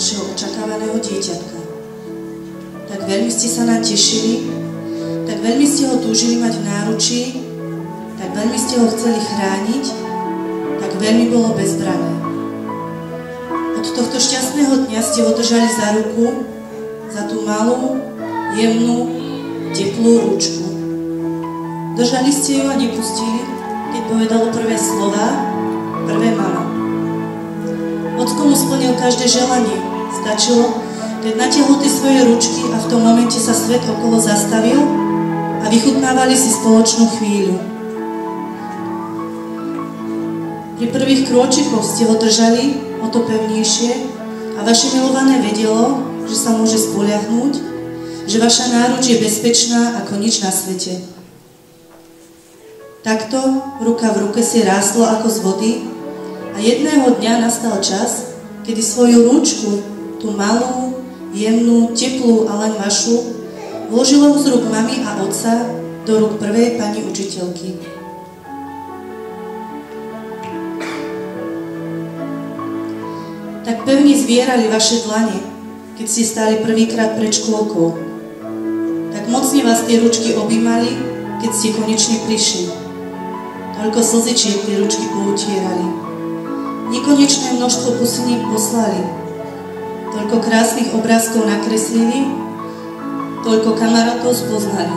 vašeho očakávaného dieťatka. Tak veľmi ste sa nám tešili, tak veľmi ste ho túžili mať v náručí, tak veľmi ste ho chceli chrániť, tak veľmi bolo bezbranné. Od tohto šťastného dňa ste ho držali za ruku, za tú malú, jemnú, teplú ručku. Držali ste ju a nepustili, keď povedalo prvé slová, prvé mama. Ocko mu splnil každé želanie. Stačilo, keď natiahol tie svoje ručky a v tom momente sa svet okolo zastavil a vychutnávali si spoločnú chvíľu. Pri prvých krôčikoch ste ho držali o to pevnejšie a vaše milované vedelo, že sa môže spoľahnúť, že vaša náruč je bezpečná ako nič na svete. Takto ruka v ruke si rástlo ako z vody a jedného dňa nastal čas, kedy svoju ručku, tú malú, jemnú, teplú a len vašu, vložilo z rúk mami a otca do rúk prvej pani učiteľky. Tak pevne zvierali vaše dlane, keď ste stáli prvýkrát pred škôlkou. Tak mocne vás tie ručky objímali, keď ste konečne prišli. Toľko slzičiek tie ručky poutierali. Nekonečné množstvo pusiník poslali. Toľko krásnych obrázkov nakreslili, toľko kamarátov spoznali.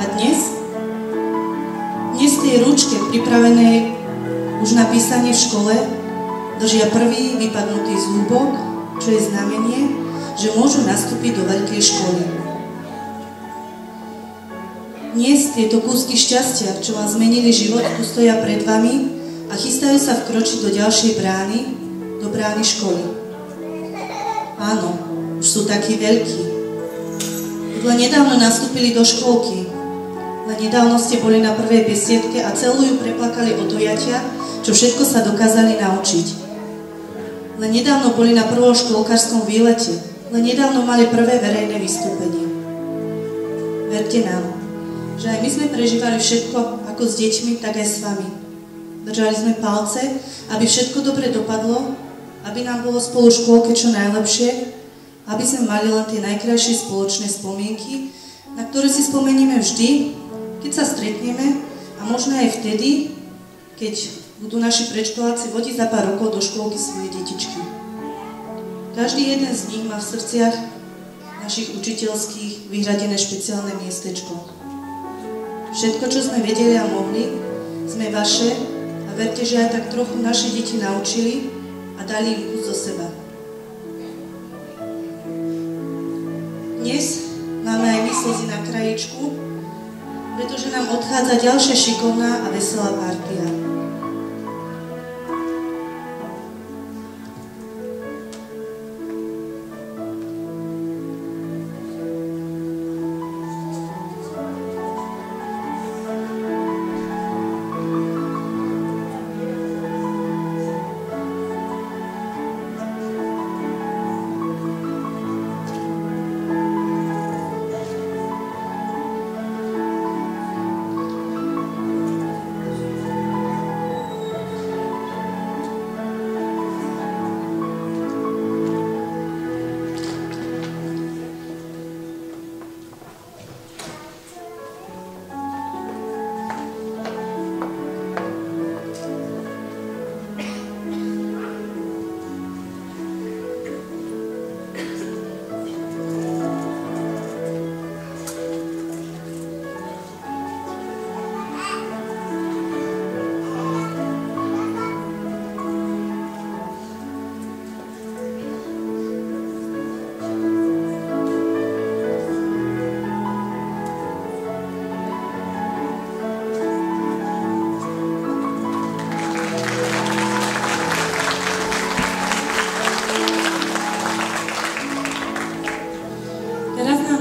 A dnes? Dnes tej ručke, pripravenej už na písanie v škole, držia prvý vypadnutý zúbok, čo je znamenie, že môžu nastúpiť do veľkej školy. Dnes tieto kúsky šťastia, čo vám zmenili život, tu stoja pred vami a chystajú sa vkročiť do ďalšej brány, do brány školy. Áno, už sú takí veľkí. Len nedávno nastúpili do škôlky. Len nedávno ste boli na prvej besiedke a celú ju preplakali od dojatia, čo všetko sa dokázali naučiť. Len nedávno boli na prvom škôlkarskom výlete. Len nedávno mali prvé verejné vystúpenie. Verte nám, že aj my sme prežívali všetko ako s deťmi, tak aj s vami. Držali sme palce, aby všetko dobre dopadlo, aby nám bolo spolu v škôlke čo najlepšie, aby sme mali len tie najkrajšie spoločné spomienky, na ktoré si spomenieme vždy, keď sa stretneme a možno aj vtedy, keď budú naši predškoláci vodiť za pár rokov do škôlky svoje detičky. Každý jeden z nich má v srdciach našich učiteľských vyhradené špeciálne miestečko. Všetko, čo sme vedeli a mohli, sme vaše a verte, že aj tak trochu naše deti naučili a dali im kus zo seba. Dnes máme aj my slzy na krajičku, pretože nám odchádza ďalšia šikovná a veselá partia.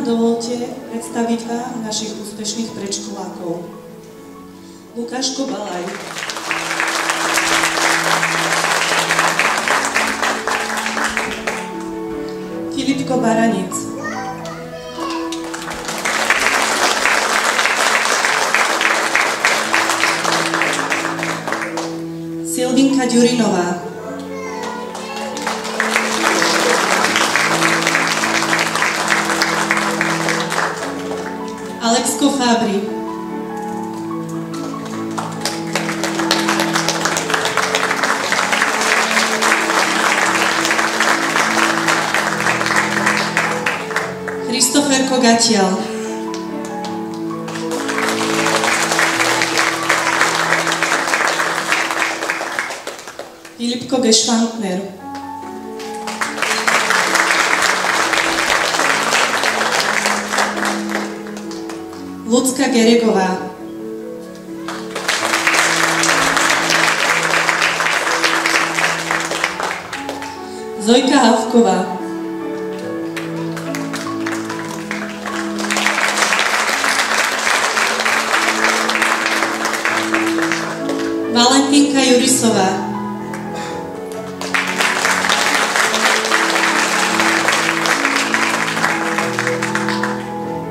Dovolte predstaviť vám našich úspešných predškolákov. Lukáško Balaj, Filipko Baranec, Silvinka Ďurinová, Alexko Fabri, Christopher Kogatiel, Filipko Geschwantner, Lucka Geregová, Zojka Havková, Valentinka Jurisová,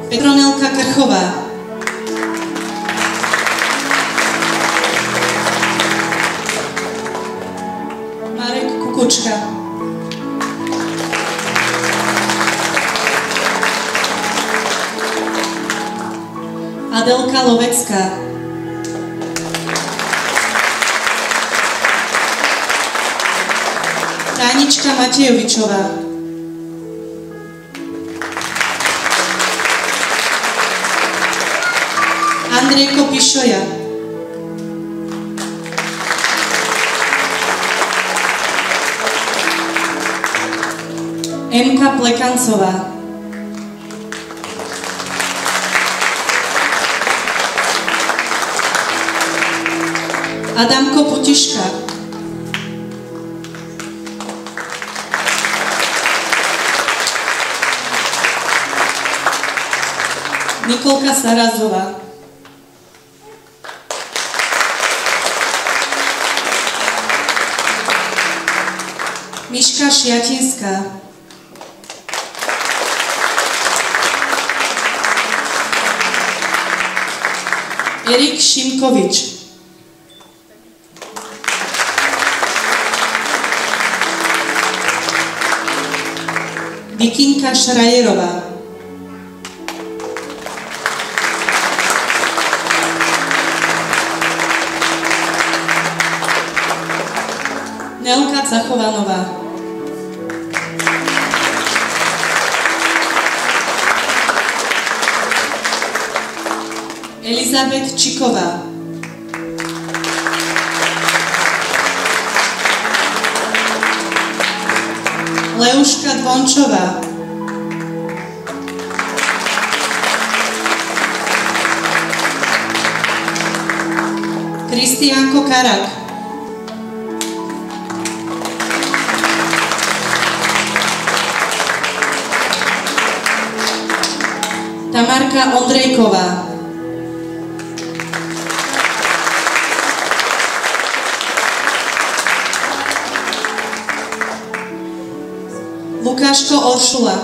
Petronelka Krchová, Marek Kukučka, Adelka Lovecká, Tánička Matejovičová, Andrejko Pišoja, Emka Plekancová, Adamko Putiška, Nikolka Sarazová, Miška Šiatinská, Erik Šimkovič, Vikinka Šrajerová, Nelka Zachovanová, Elizabeth Čiková, Leuška Dvončová, Kristiánko Karak, Tamarka Ondrejková, Lukáško Oršula,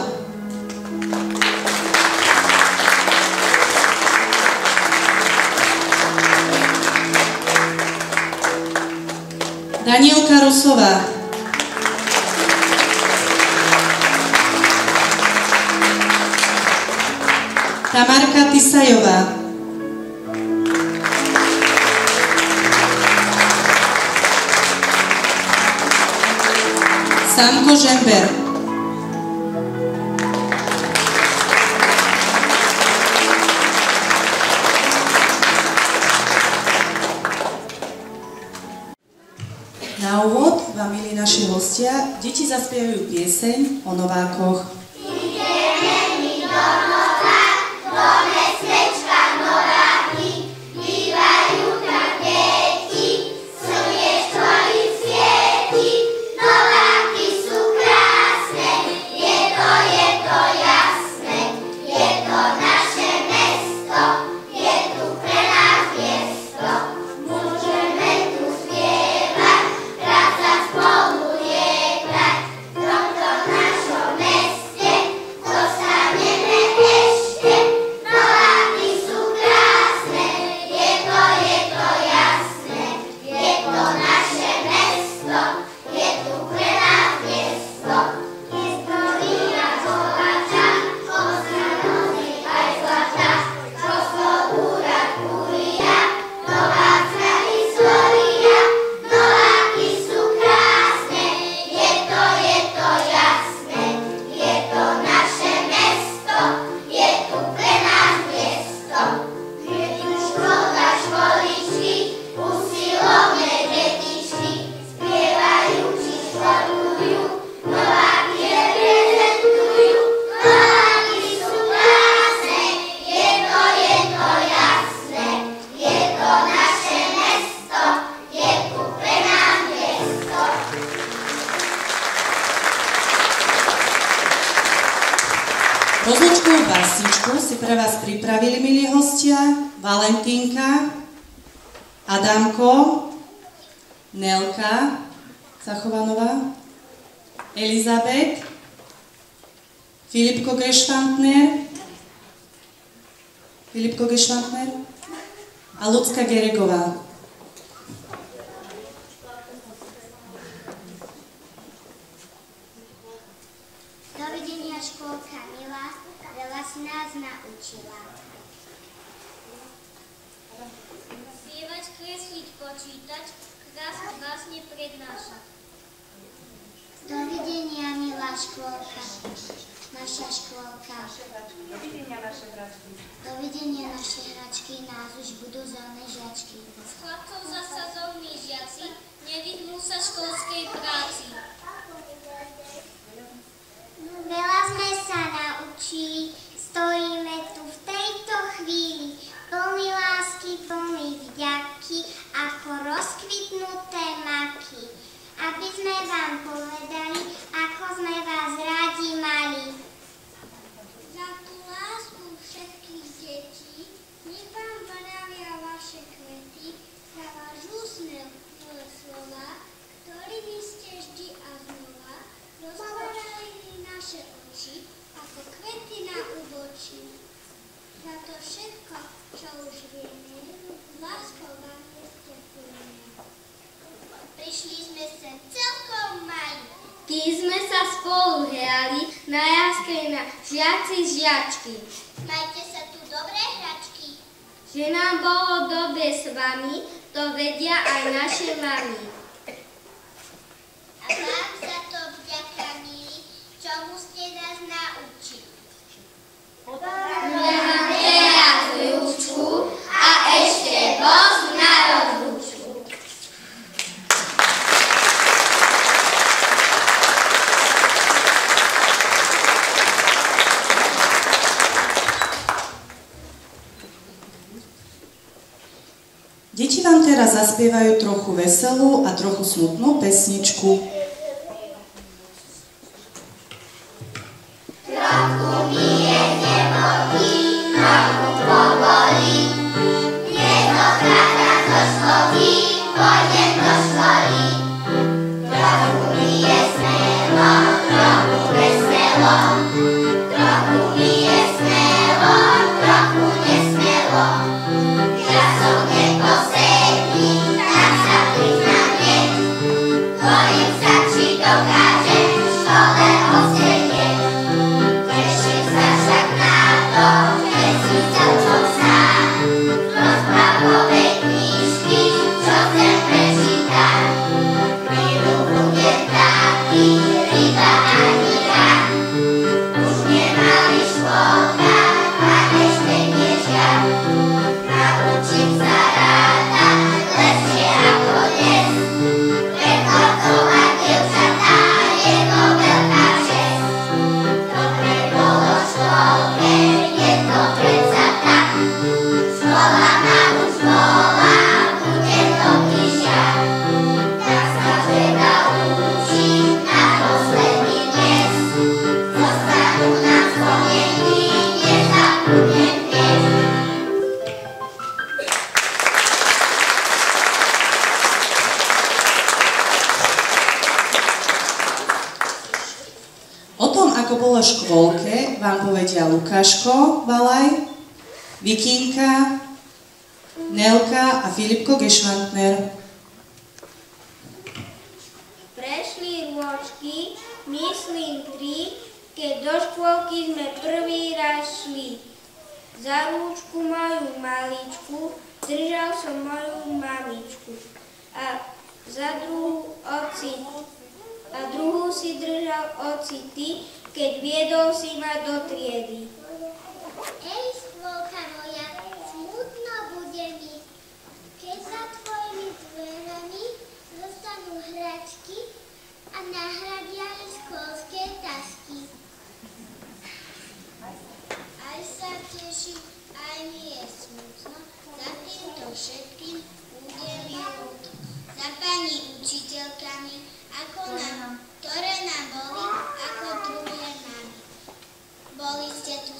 Danielka Rusová, Tamarka Tisajová, Samko Žember, na úvod vám, milí naši hostia, deti zaspievajú pieseň o Novákoch. Ideme my do Novák, do mestečka Nováky, bývajú tam deti, slniečko im svieti, Nováky sú krásne, je to jasné, je to naše mesto, je tu pre nás miesto, môžeme tu spievať, raz sa spolu lietať, v tomto našom meste. Kozločkovú básničku si pre vás pripravili, milí hostia, Valentínka, Adamko, Nelka Zachovanová, Elizabeth, Filipko Gešvantner a Lucka Geregová. Dovidenia, škôlka milá, veľa si nás naučila. Spievať, kresliť, počítať, krásne vlastne prednášať. Dovidenia, milá škôlka, naša škôlka. Dovidenia naše hračky. Dovidenia, naše hračky, nás už budú zelené žiačky. S chlapcov zasa zomní žiaci, nevyhnú sa školskej práci. Veľa sme sa naučili, stojíme tu v tejto chvíli, plný lásky, plný vďaky, ako rozkvitnuté maky. Aby sme vám povedali, ako sme vás rádi mali. Za tú lásku všetkých detí, nech vám vravia vaše kvety, za váš úsmev, milé slova, ktorými ste vždy a znova roztvárali naše oči, ako kvety na úbočí. Za to všetko, čo už vieme, láskou vám ďakujeme. Prišli sme sem celkom mali. Kým sme sa spolu hrali na jaske na žiaci žiačky. Majte sa tu dobré hračky. Že nám bolo dobre s vami, to vedia aj naše mami. A vám za to vďaka, milí, čomu ste nás naučili. Mám teraz ručku a ešte boz na rozlúčku. Deti vám teraz zaspievajú trochu veselú a trochu smutnú pesničku. Trochu mi je nemohý, trochu pobolí. Niekoľkrát zo školy, pôjdem do školy. Trochu mi je smelo, trochu veselo. Trochu mi je smelo, trochu nesmelo. Ja som neposledný, tak sa priznám hneď. Bojím sa, či dokážem v škole osedieť. Teším sa však na to, že si celkom sám. Rozprávové knižky, čo chcem prečítať. Chvíľu budem taký, ryba ani ja. Už nemali škôlka, a ešte nie žiaľ. Naučím sa rátať lepšie ako dnes. Pre chlapcov a dievčatá je to veľká česť. Dobre bolo v škôlke, je to predsa tak. Škola ma už bola, budem dobrý žiak. Tak sa treba učiť na posledný dnes. Zostanú nám spomienky, nezabudnem dnes. O tom, ako bolo v škôlke, vám povedia Lukáško Valaj, Vikinka, Nelka a Filipko Gešvantner. Prešli rôčky, myslím 3, keď do škôlky sme prvý raz šli. Za rúčku moju maličku držal som moju mamičku a za druhú druhú si držal oci ty, keď viedol si ma do triedy. Ej, škôlka moja, smutno bude mi, keď za tvojimi dverami zostanú hračky a nahradia ich školské tasky. Aj sa teší, aj mi je smutno, za týmto všetkým udelí ľud. Za pani učiteľkami, ktoré nám boli ako druhé mami. Boli ste tu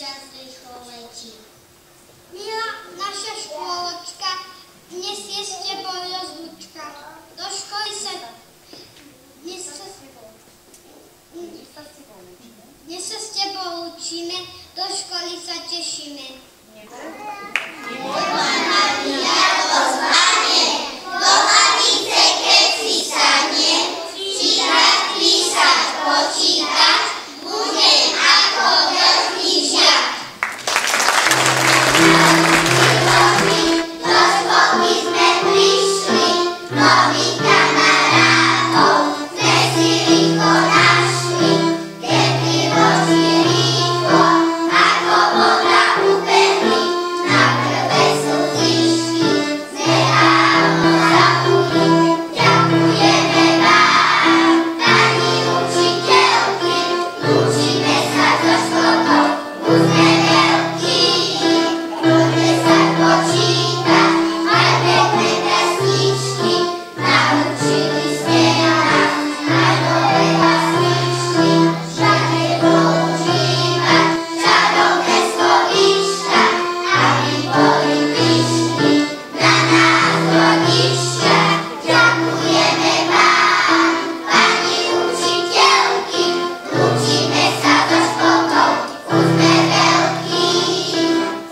čas rýchlo letí. Milá naša škôločka, dnes je s tebou rozlúčka. Do školy sa... Dnes sa s tebou učíme, do školy sa tešíme. Nebo Maria pozvanie, do matice, keď si sadne, čítať, písať, počítať, budem ako veľký žiak. Do školy sme prišli, nových kamarátov sme si rýchlo našli, keď vyloží rýchlo, ako voda ubehli, na prvé sú zišli, sme ráno zabudli. Ďakujeme vám, pani učiteľky, učíme sa so školou, už sme veľkí. Poďme sa počítať, aj pekné pesničky, naučili ste nás, aj nové pesničky, všade používať čarovné slovíčka, aby boli pyšní na nás rodičia. Ďakujeme vám, pani učiteľky, učíme sa so školou, už sme veľkí.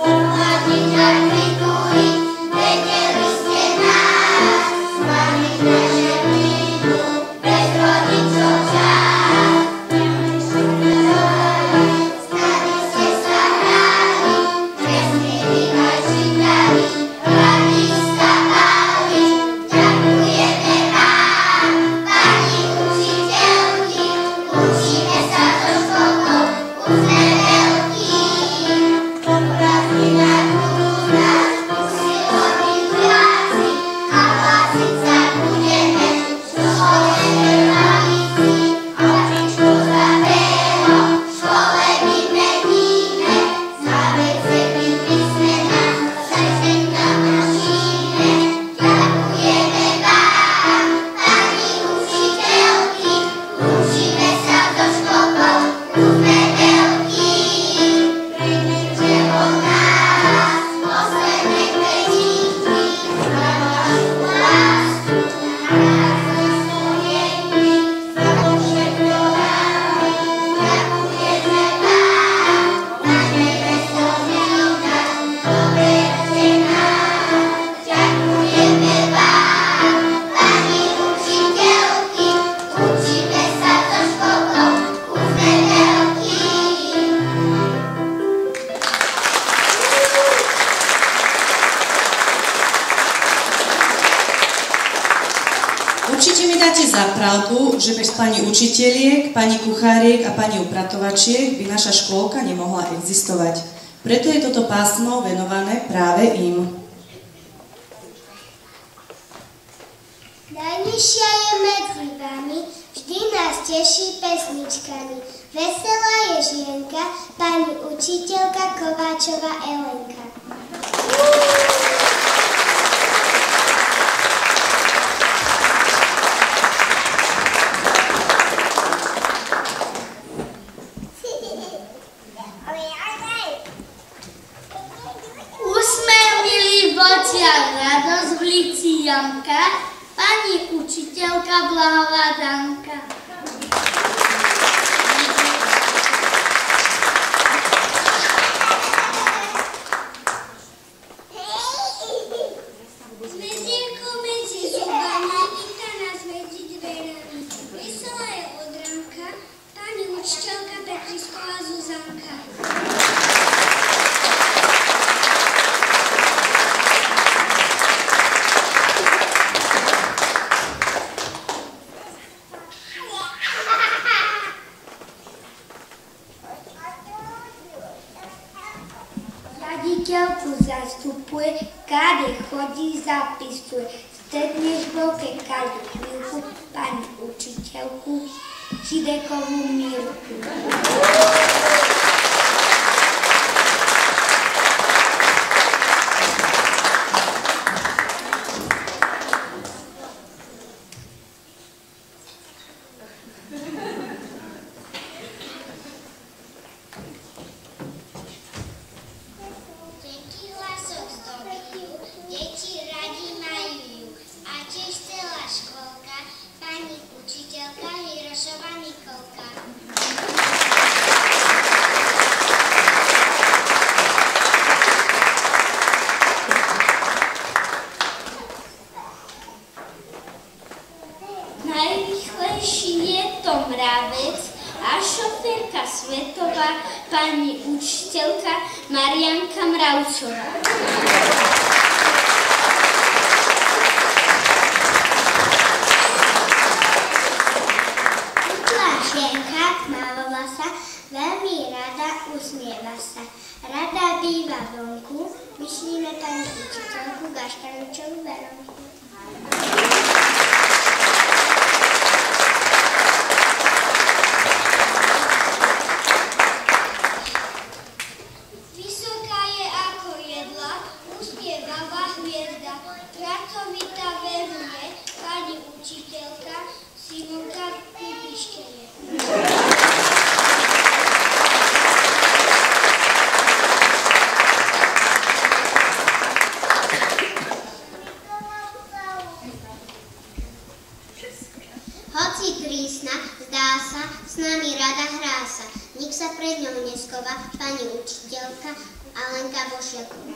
Pohľadiť na figúry, vedeli ste nás, mali sme, že prídu, bez rodičov čas. Stali ste sa hrali, kreslili aj čítali, radi stavali. Ďakujeme vám, pani učiteľky, učíme sa so školou, už sme veľkí. Prázdnina budú nás usilovať hlásiť a hlásiť sa budeme, čo školeme malici. A tričko zlatého v škole vymeníme, za vecemi písmena sa na mašine. Ďakujeme vám, pani učiteľky, učíme sa so školou, už sme veľkí. Príjmite od nás posledné kvetinky, za vašu lásku a krásne spomienky, za to všetko dáme. Ďakujeme vám, na nebesko víta, doberte nás. Ďakujeme vám, pani učiteľky, učíme sa so školou, už sme veľkí. Určite mi dáte za pravdu, že bez pani učiteľiek, pani kucháriek a pani upratovačiek by naša škôlka nemohla existovať. Preto je toto pásmo venované práve im. Najnižšia je medzi vami, vždy nás teší pesničkami. Veselá je žienka, pani učiteľka Kováčová Elenka. Úsmev milý v očiach, radosť v lici Janka, pani učiteľka Blahová Danka. Zmezírku medzi zubami, víta nás medzi dverami. Veselá je od ranka, pani učiteľka Petrisková Zuzanka. Riaditeľku zastupuje, kade chodí, zapisuje. Stretneš v bloke každú chvíľku pani učiteľku Šidekovú Milku. Starší je to Mravec a šoférka svetová pani učiteľka Marianka Mravcová. Žienka tmavola sa, veľmi rada usmieva sa. Rada býva vonku, myslíme pani učiteľku Gašparučovu Veronku. Vysoká je ako jedla, usmievavá hviezda, pracovitá veruje, pani učiteľka Simonka Pipiškeje. Hoci prísna, zdá sa, s nami rada hrá sa. Nik sa pred ňou nesková, pani učiteľka Alenka Bošiaková.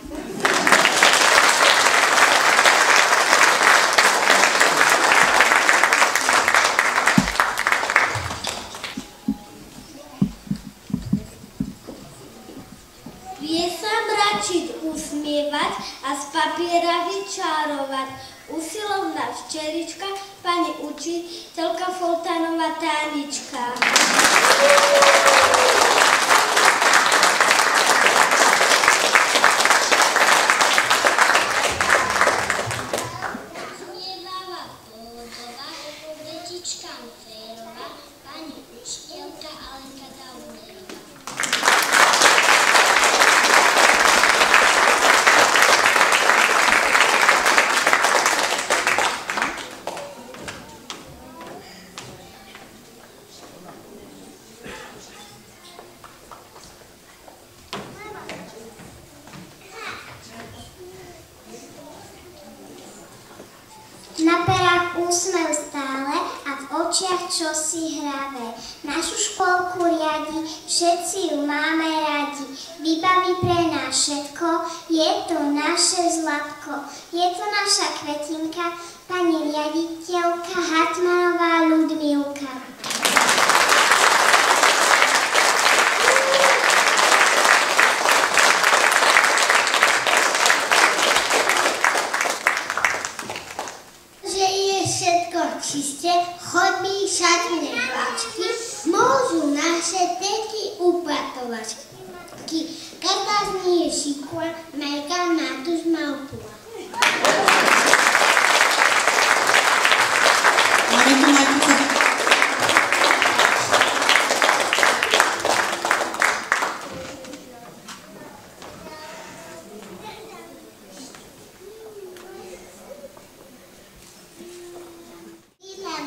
Vie sa mračiť, usmievať a z papiera vyčarovať. Usilovná včelička, pani učiteľka Foltánová Tánička. Usmievavá pohodová, detička Férová, pani učiteľka Alenka Daunerová. Na perách úsmev stále a v očiach čosi hravé. Našu škôlku riadi, všetci ju máme radi. Vybaví pre nás všetko, je to naše zlatko. Je to naša kvetinka, pani riaditeľka Hartmanová Ľudmilka. Čiste chodby, šatné vláčky, môžu naše tety upratovať. Každá z nich je šikula, Majka, Matúš, Malpula.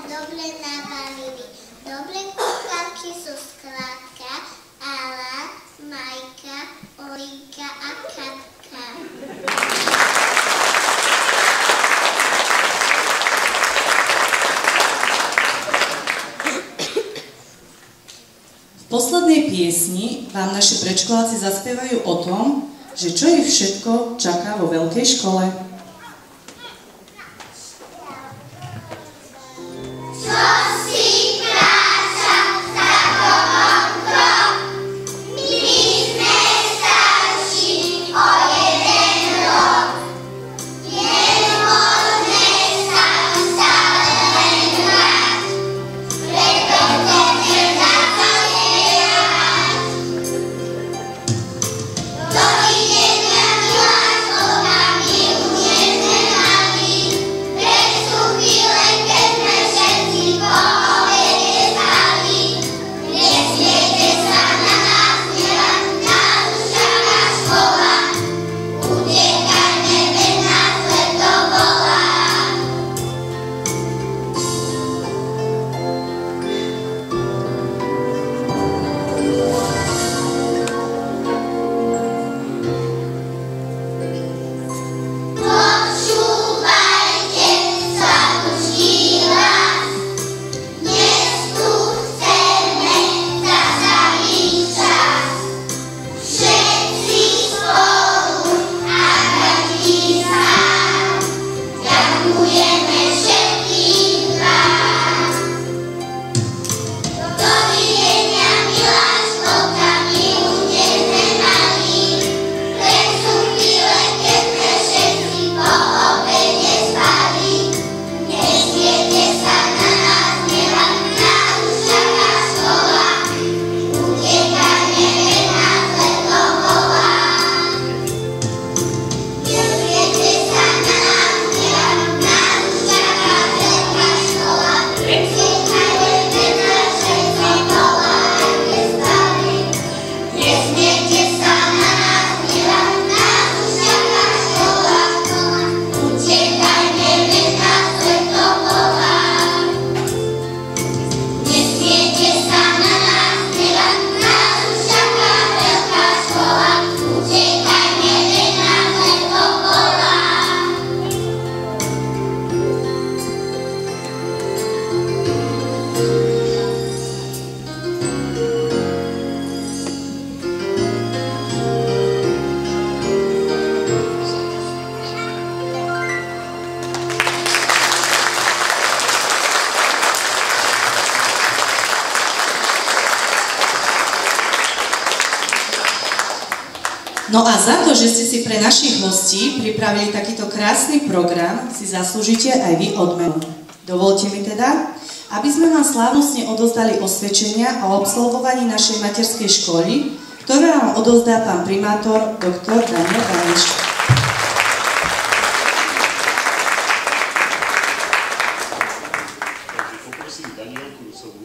Dobre nabavili. Dobre kúkavky sú Skladka, Ala, Majka, Olinka a Katka. V poslednej piesni vám naši predškoláci zaspievajú o tom, že čo ich všetko čaká vo veľkej škole. No a za to, že ste si pre našich hostí pripravili takýto krásny program, si zaslúžite aj vy odmenu. Dovolte mi teda, aby sme vám slávnostne odozdali osvedčenia o absolvovaní našej materskej školy, ktoré vám odozdá pán primátor dr. Daniel Daniš. Poprosím Danielku Rusovú.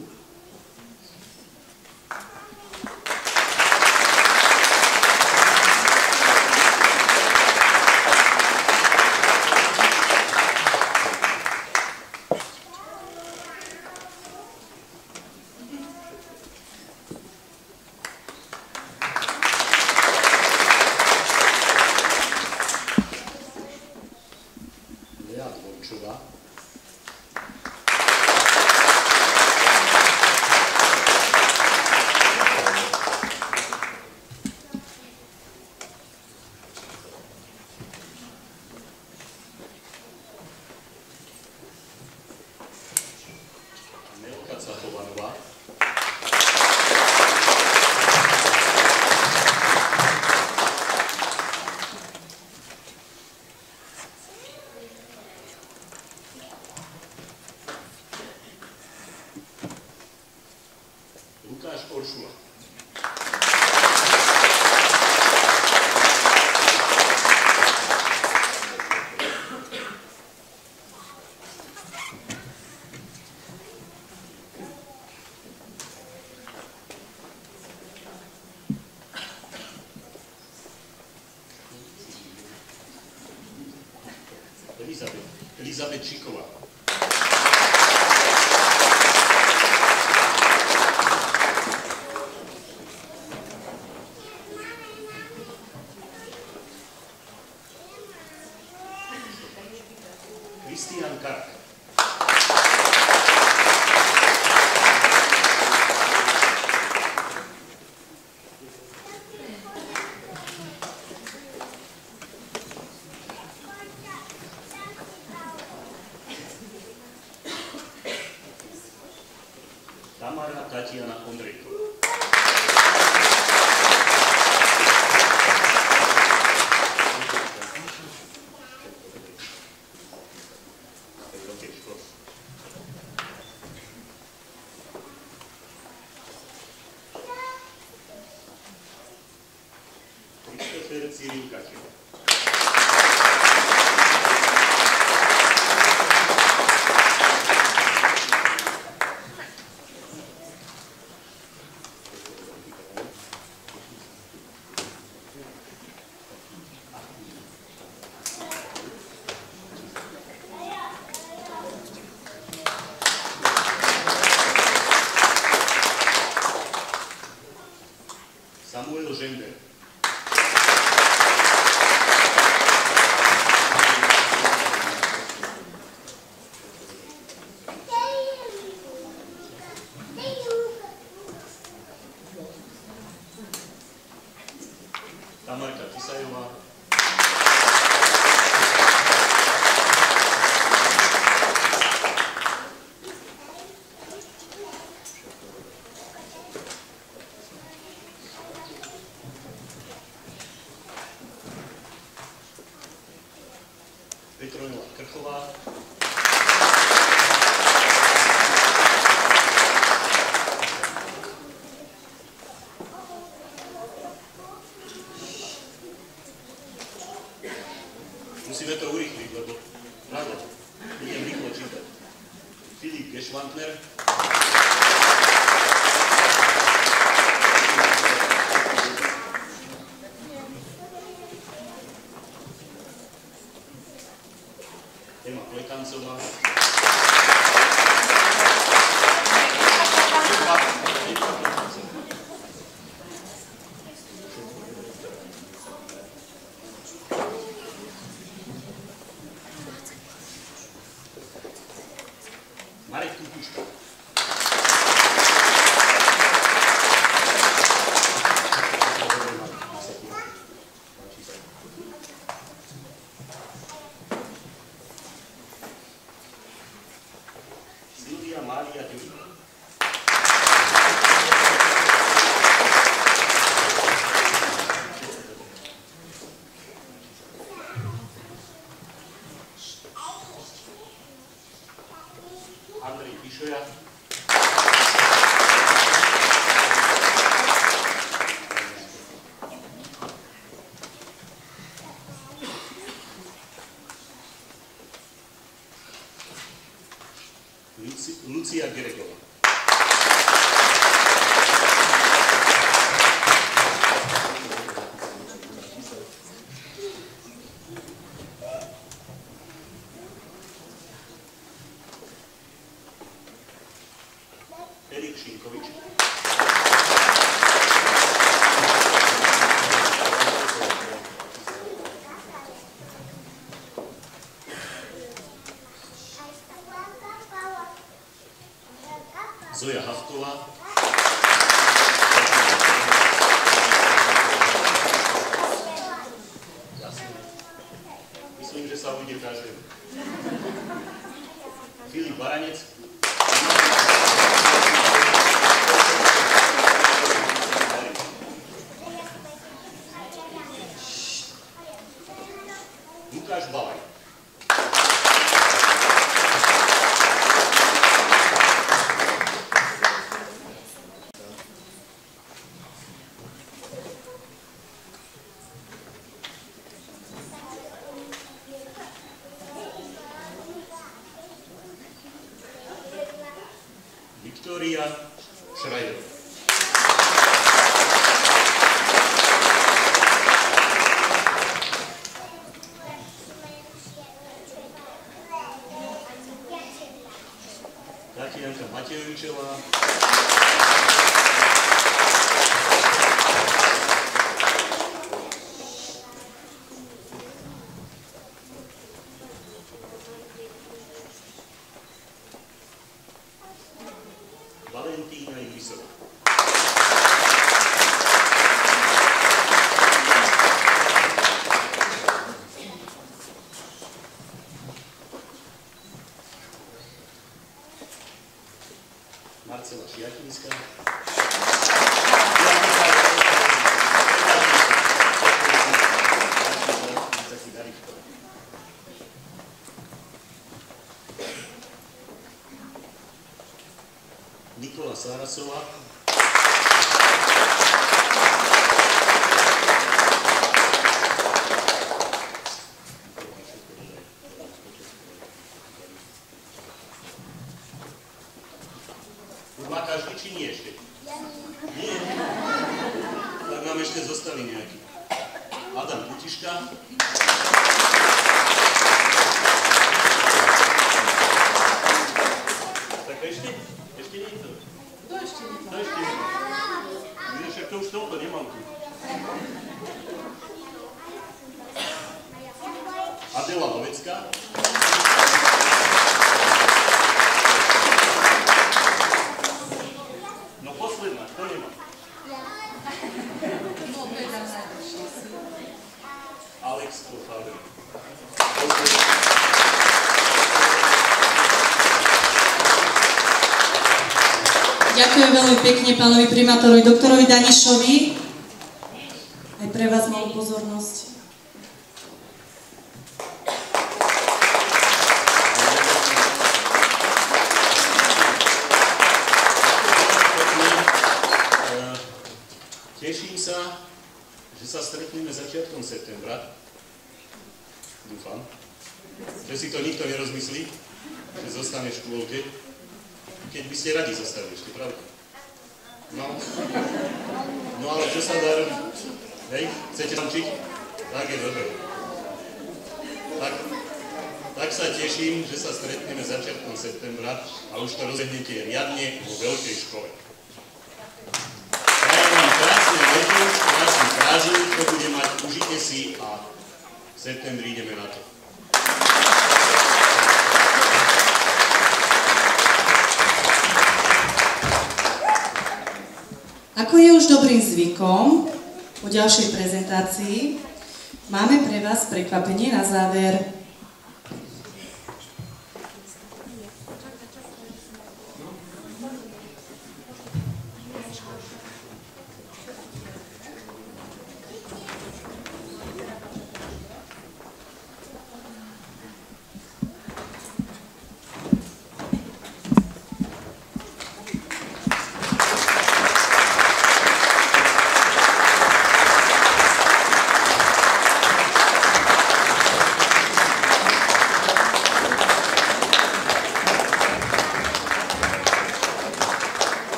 Lukáš Oršula. Elizabeth Šiková. Kristián Karak. Tamara Tatiana Ondrejková. Christopher Cyril Kačeva. Samuel Žender. Tamarka Tisajová. Petronela Krchová. Musíme to urýchliť, lebo rado, budem rýchlo čítať. Filip Gešvantner. Ema Plekancová. Marek Tupuška. Silvia Mária Ďurina. Andrej Pišoja, Lucia Geregová. Erik Šinkovič. Zoja Haftová. Myslím, že sa uvidí každému. Filip Baranec. Lukáš Balaj. Viktória Schreier. Tatianka Matejovičová. Valentína Ilisová. Marcela Šiatinská. Nikola Sarasová. Už má každý, či nie ešte? Nie. Tak nám ešte zostali nejaký. Adam Putiška. Tak ešte? Ešte niekto? To ešte nie. To ešte niekto. Však to už toľko nemám tu. Adela Lovecká. No posledná, to nemám. No, to je tam najlepšie. Alex Kofáber. Ďakujem veľmi pekne pánovi primátorovi doktorovi Danišovi. Aj pre vás malú pozornosť. Teším sa, že sa stretneme začiatkom septembra. Dúfam, že si to nikto nerozmyslí, že zostane v škôlke. Keď by ste radi zostali ešte, pravda? No ale čo sa dá robiť? Hej, chcete tam učiť? Tak je dobre. Tak sa teším, že sa stretneme začiatkom septembra a už to rozhodnete riadne vo veľkej škole. Prajem vám krásne leto, krásny prázdnik, to bude mať, užite si a v septembri ideme na to. Ako je už dobrým zvykom, po ďalšej prezentácii máme pre vás prekvapenie na záver.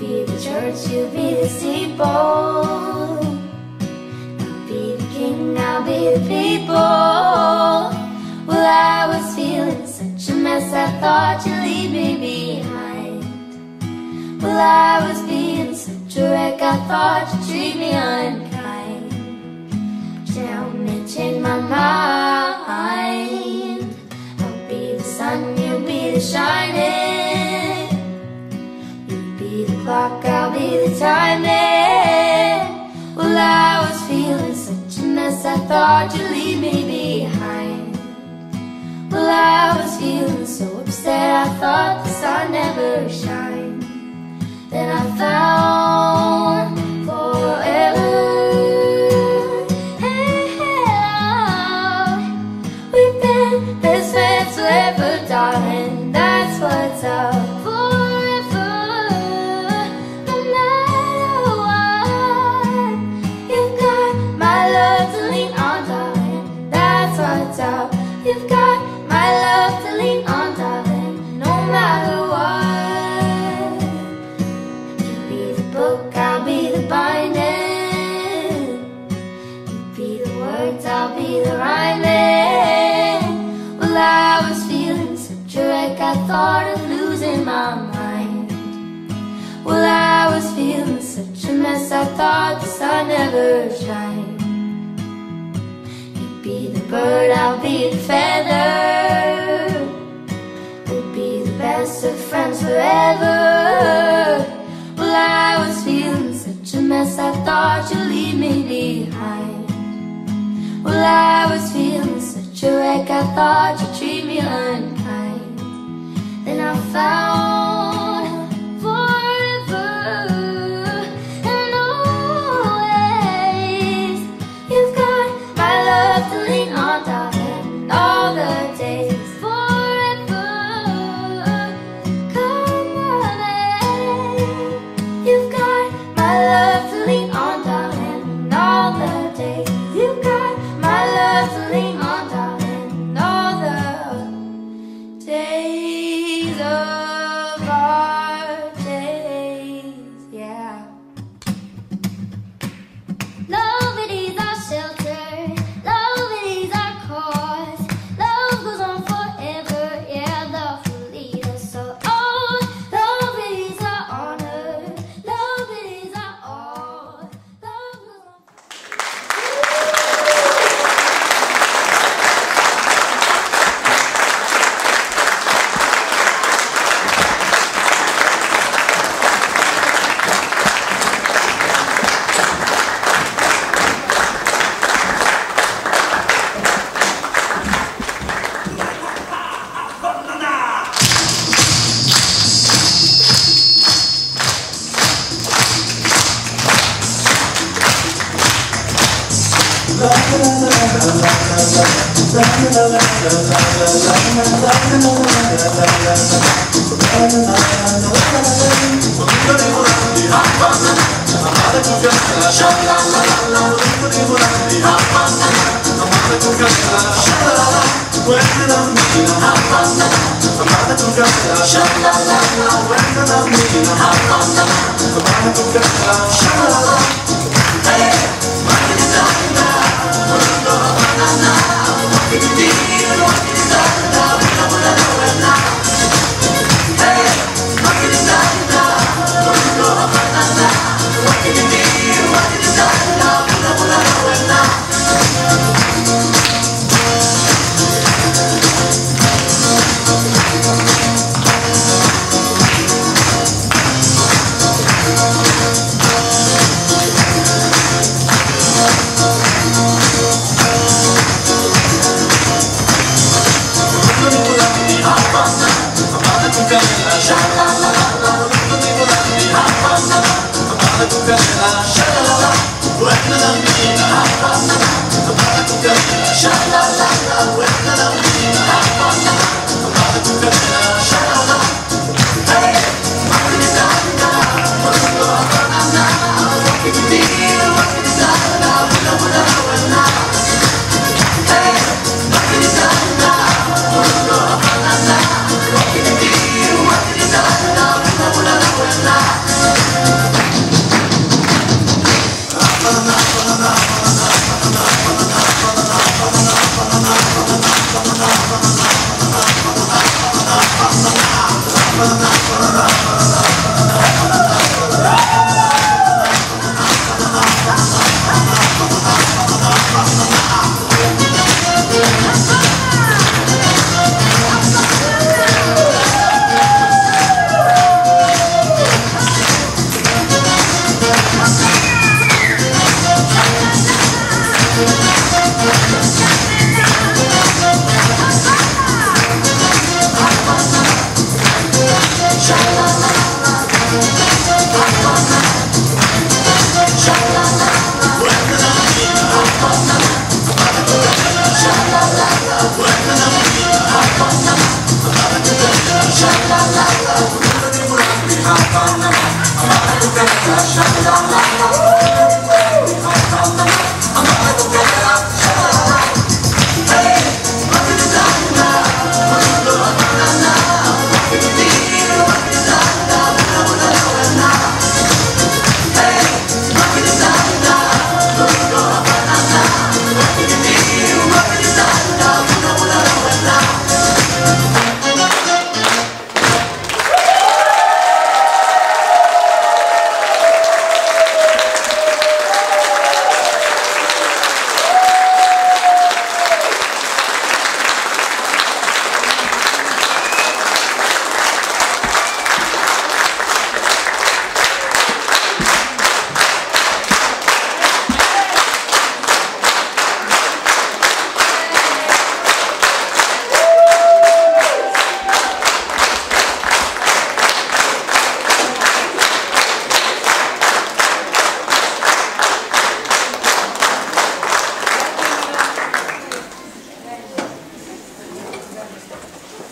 be the church, you be the steeple. I'll be the king, I'll be the people. Well, I was feeling such a mess, I thought you'd leave me behind. Well, I was being such a wreck, I thought you'd treat me unkind. Tell me, change my mind. I'll be the sun, you'll be the shining. You'll be the clock, I'll be the timing. Well, I was feeling such a mess, I thought you'd leave me behind. Well, I was feeling so upset, I thought the sun never shine. Then I found forever. We've been best friends forever, darling, that's what's up. Forever, no matter what. You've got my love to lean on, darling, that's what's up. You've got my love to lean on, darling, no matter what. You be the book, I'll be the binding. You be the words, I'll be the rhyming. Well, I was feeling such a wreck, I thought of losing my mind. Well, I was feeling such a mess, I thought the sun never shine. You'd be the bird, I'll be the feather. We'll be the best of friends forever. Well, I was feeling such a mess, I thought you'd leave me behind. Well, I was feeling such a wreck, I thought you'd treat me unkind. Then I found forever and always. You've got my love to lean on, darling, all the days. Forever, come on, you've got my love to lean on, darling, all the days. You've got my love to lean on, darling, all the days of our days, yeah. Love, it is our shelter, love, it is our cause. Love goes on forever, yeah, love will lead us so on. Love, it is our honor, love, it is our all. Love goes on.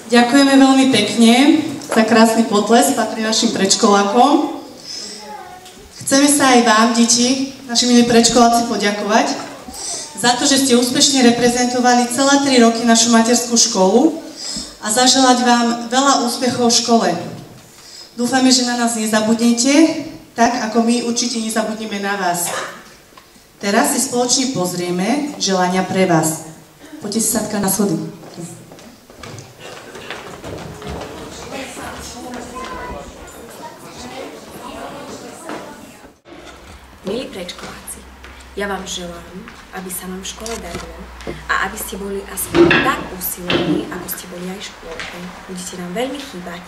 Ďakujeme veľmi pekne za krásny potlesk, patrí našim predškolákom. Chceme sa aj vám, deti, naši milí predškoláci, poďakovať za to, že ste úspešne reprezentovali celé 3 roky našu materskú školu a zaželať vám veľa úspechov v škole. Dúfame, že na nás nezabudnete, tak ako my určite nezabudneme na vás. Teraz si spoločne pozrieme želania pre vás. Poďte si sadka na schody. Milí predškoláci, ja vám želám, aby sa vám v škole darilo a aby ste boli aspoň tak usilení, ako ste boli aj v škôlke. Budete nám veľmi chýbať.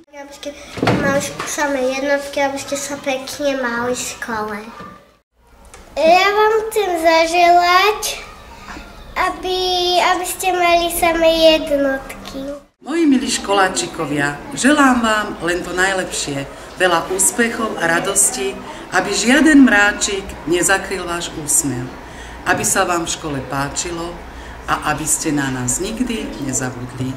Aby ste mali samé jednotky, aby ste sa pekne mali v škole. Ja vám chcem zaželať, aby ste mali samé jednotky. Moji milí školáčikovia, želám vám len to najlepšie, veľa úspechov a radosti, aby žiaden mráčik nezakryl váš úsmev, aby sa vám v škole páčilo a aby ste na nás nikdy nezabudli.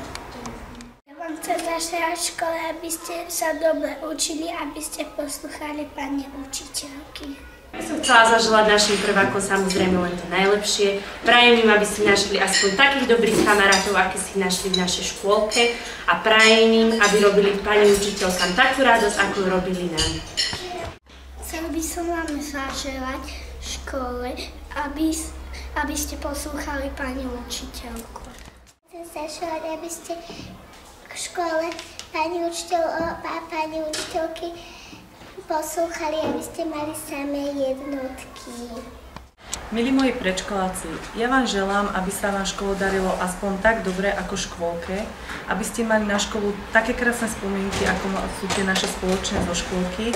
Ja vám chcem zaželať v škole, aby ste sa dobre učili, aby ste poslúchali pani učiteľky. Ja som chcela zaželať našim prvákom samozrejme len to najlepšie. Prajem im, aby si našli aspoň takých dobrých kamarátov, aké si našli v našej škôlke a prajem im, aby robili pani učiteľkám takú radosť, ako ju robili nám. Chcel by som vám zaželať v škole, aby ste poslúchali pani učiteľku. Chcem zaželať, aby ste v škole pani učiteľky poslúchali, aby ste mali samé jednotky. Milí moji predškoláci, ja vám želám, aby sa vám školu darilo aspoň tak dobre ako v škôlke, aby ste mali na školu také krásne spomienky, ako sú tie naše spoločné zo škôlky.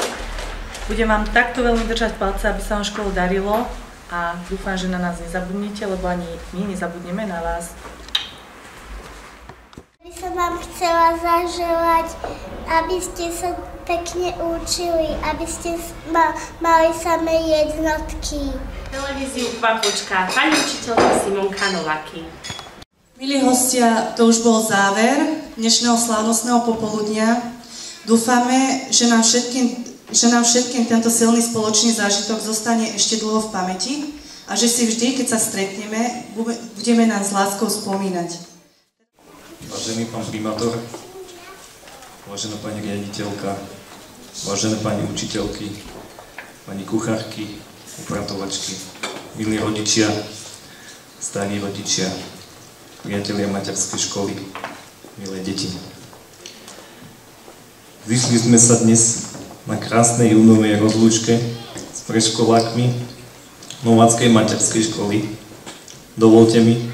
Budem vám takto veľmi držať palce, aby sa vám školu darilo a dúfam, že na nás nezabudnete, lebo ani my nezabudneme na vás. By som vám chcela zaželať, aby ste sa pekne učili, aby ste mali samé jednotky. Televíziu vám počká pani učiteľka Simonka Nováky. Milí hostia, to už bol záver dnešného slávnostného popoludnia. Dúfame, že nám všetkým tento silný spoločný zážitok zostane ešte dlho v pamäti a že si vždy, keď sa stretneme, budeme nám s láskou spomínať. Vážený pán primátor, vážená pani riaditeľka, vážené pani učiteľky, pani kuchárky, upratovačky, milí rodičia, starí rodičia, priatelia materskej školy, milé deti. Zišli sme sa dnes na krásnej júnovej rozlúčke s predškolákmi Nováckej materskej školy. Dovolte mi,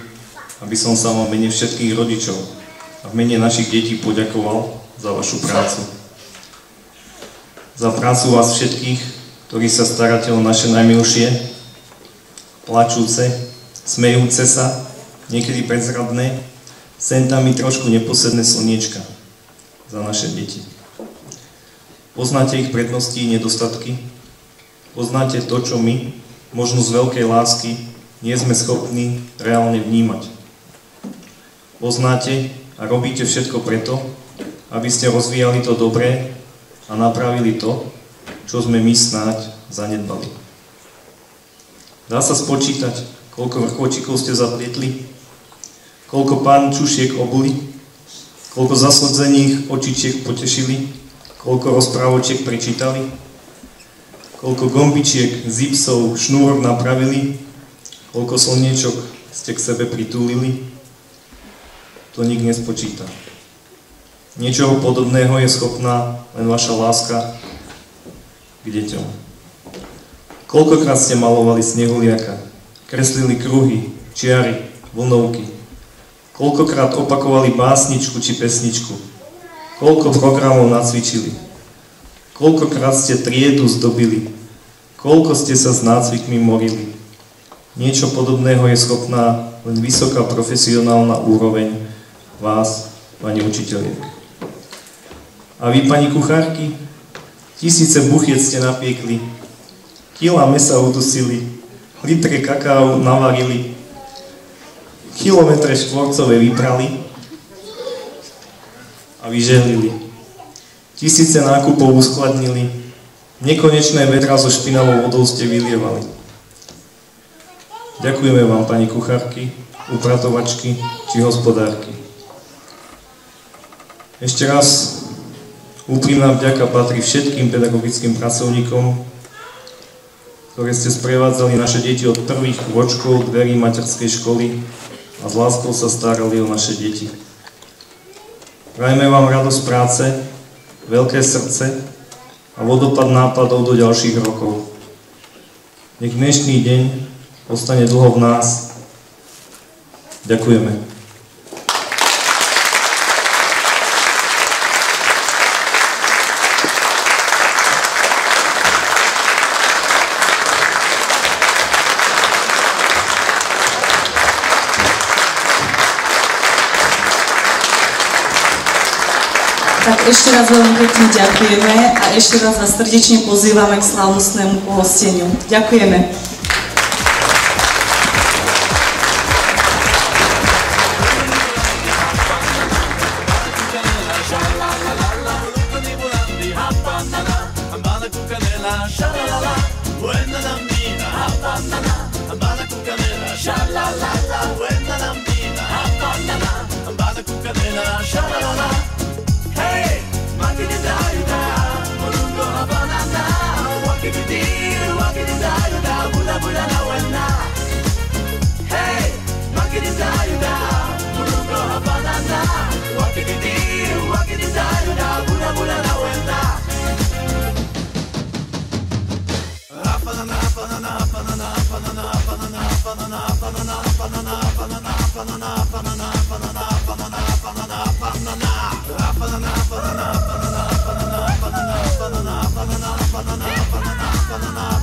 aby som sa vám v mene všetkých rodičov a v mene našich detí poďakoval za vašu prácu. Za prácu vás všetkých, ktorí sa staráte o naše najmilšie, plačúce, smejúce sa, niekedy bezradné, sem tam i trošku neposedné slniečka za naše deti. Poznáte ich prednosti i nedostatky, poznáte to, čo my, možno z veľkej lásky, nie sme schopní reálne vnímať. Poznáte a robíte všetko preto, aby ste rozvíjali to dobré a napravili to, čo sme my snáď zanedbali. Dá sa spočítať, koľko vrchôčikov ste zaplietli, koľko pánčušiek obuli, koľko zaslzených očičiek potešili, koľko rozprávočiek prečítali, koľko gombičiek, zipsov, šnúrok napravili, koľko slniečok ste k sebe pritúlili, to nik nespočíta. Niečoho podobného je schopná len vaša láska k deťom. Koľkokrát ste malovali snehuliaka, kreslili kruhy, čiary, vlnovky, koľkokrát opakovali básničku či pesničku, koľko programov nacvičili, koľkokrát ste triedu zdobili, koľko ste sa s nácvikmi morili. Niečo podobného je schopná len vysoká profesionálna úroveň vás, pani učiteľiek. A vy, pani kuchárky, tisíce buchiet ste napiekli, kilá mesa udusili, litre kakao navarili, kilometre štvorcové vyprali a vyžehlili. Tisíce nákupov uskladnili, nekonečné vedrá so špinavou vodou ste vylievali. Ďakujeme vám, pani kuchárky, upratovačky či hospodárky. Ešte raz úprimná vďaka patrí všetkým pedagogickým pracovníkom, ktoré ste sprevádzali naše deti od prvých krôčkov dverí materskej školy a s láskou sa starali o naše deti. Prajme vám radosť práce, veľké srdce a vodopad nápadov do ďalších rokov. Nech dnešný deň ostane dlho v nás. Ďakujeme. Tak ešte raz veľmi pekne ďakujeme a ešte raz vás srdečne pozývame k slávnostnému pohosteniu. Ďakujeme. Banana